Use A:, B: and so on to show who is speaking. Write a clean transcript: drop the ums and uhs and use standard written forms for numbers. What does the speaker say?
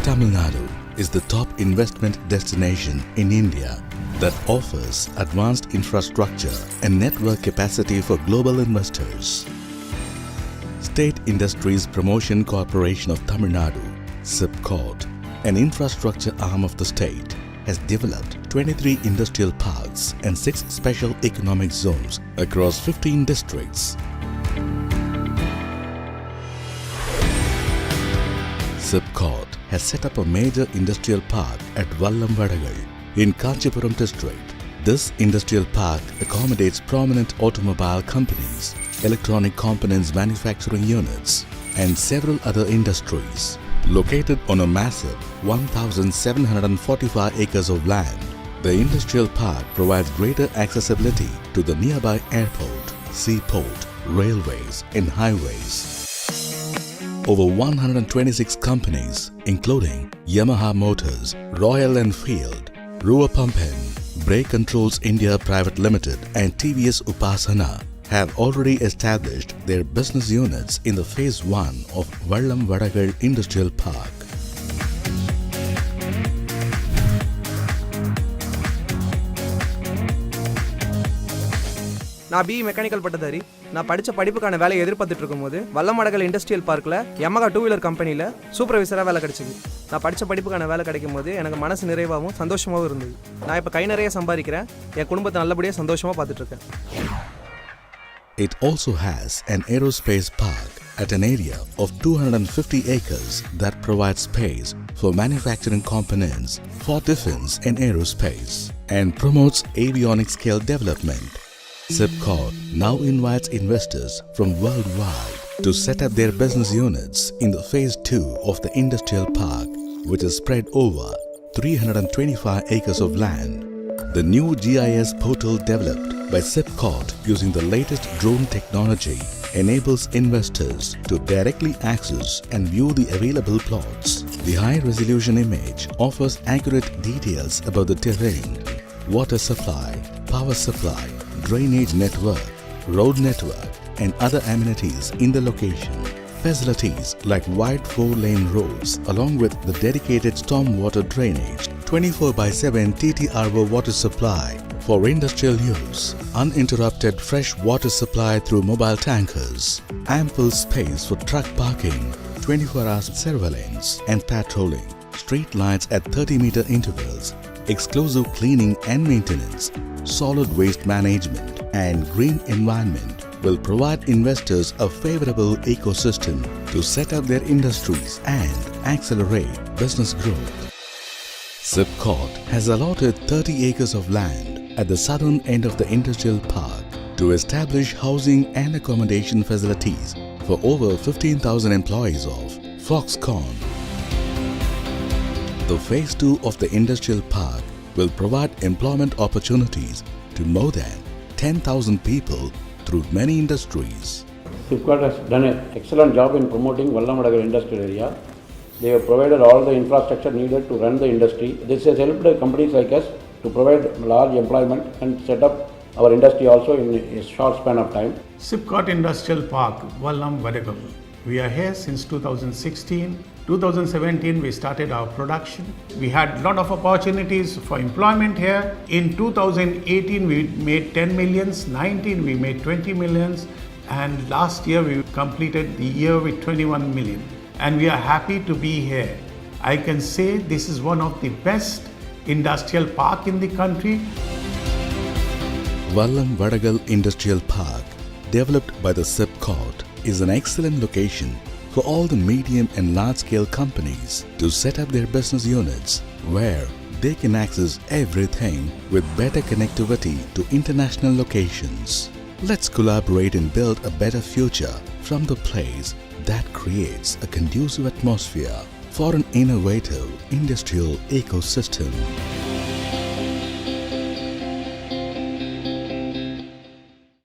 A: Tamil Nadu is the top investment destination in India that offers advanced infrastructure and network capacity for global investors. State Industries Promotion Corporation of Tamil Nadu, SIPCOT, an infrastructure arm of the state, has developed 23 industrial parks and 6 special economic zones across 15 districts. SIPCOT has set up a major industrial park at Vallam Vadagal in Kanchipuram district. This industrial park accommodates prominent automobile companies, electronic components manufacturing units, and several other industries. Located on a massive 1,745 acres of land, the industrial park provides greater accessibility to the nearby airport, seaport, railways, and highways. Over 126 companies, including Yamaha Motors, Royal Enfield, Ruwa Pumpen, Brake Controls India Private Limited, and TVS Upasana, have already established their business units in the Phase 1 of Vallam Vadagal Industrial Park.
B: நான் BE mechanical பட்டதாரி. நான் படித்த படிப்புக்கான வேலையை எதிர்பார்த்துட்டு இருக்கும்போது வல்லம் வடகல் industrial பார்க்கில் Yamaha two-wheeler கம்பெனியில் சூப்பர்வைசராக வேலை கிடைச்சிது. நான் படித்த படிப்புக்கான வேலை கிடைக்கும் போது எனக்கு மனசு நிறைவாகவும் சந்தோஷமாகவும் இருந்தது. நான் இப்போ கை நிறைய சம்பாதிக்கிறேன், என் குடும்பத்தை நல்லபடியாக சந்தோஷமாக பார்த்துட்ருக்கேன்.
A: It also has an aerospace park at an area of 250 acres that provides space for manufacturing components for defense and aerospace and promotes avionics scale development. SIPCOT now invites investors from worldwide to set up their business units in the Phase 2 of the industrial park, which is spread over 325 acres of land. The new GIS portal developed by SIPCOT using the latest drone technology enables investors to directly access and view the available plots. The high-resolution image offers accurate details about the terrain, water supply, power supply, drainage network, road network, and other amenities in the location. Facilities like wide 4-lane roads along with the dedicated stormwater drainage, 24/7 TTRO water supply for industrial use, uninterrupted fresh water supply through mobile tankers, ample space for truck parking, 24 hours surveillance and patrolling, street lights at 30-meter intervals, exclusive cleaning and maintenance, solid waste management, and green environment will provide investors a favorable ecosystem to set up their industries and accelerate business growth. SIPCOT has allotted 30 acres of land at the southern end of the industrial park to establish housing and accommodation facilities for over 15,000 employees of Foxconn. The Phase 2 of the industrial park will provide employment opportunities to more than 10,000 people through many industries.
C: SIPCOT has done an excellent job in promoting Vallam Vadagal industrial area. They have provided all the infrastructure needed to run the industry. This has helped companies like us to provide large employment and set up our industry also in a short span of time.
D: SIPCOT Industrial Park, Vallam Vadagal. We are here since 2016. 2017 we started our production. We had a lot of opportunities for employment here. In 2018 we made 10 millions, 19 we made 20 millions, and last year we completed the year with 21 million. And we are happy to be here. I can say this is one of the best industrial park in the country.
A: Vallam Vadagal Industrial Park, developed by the SIPCOT, is an excellent location for all the medium and large-scale companies to set up their business units where they can access everything with better connectivity to international locations. Let's collaborate and build a better future from the place that creates a conducive atmosphere for an innovative industrial ecosystem.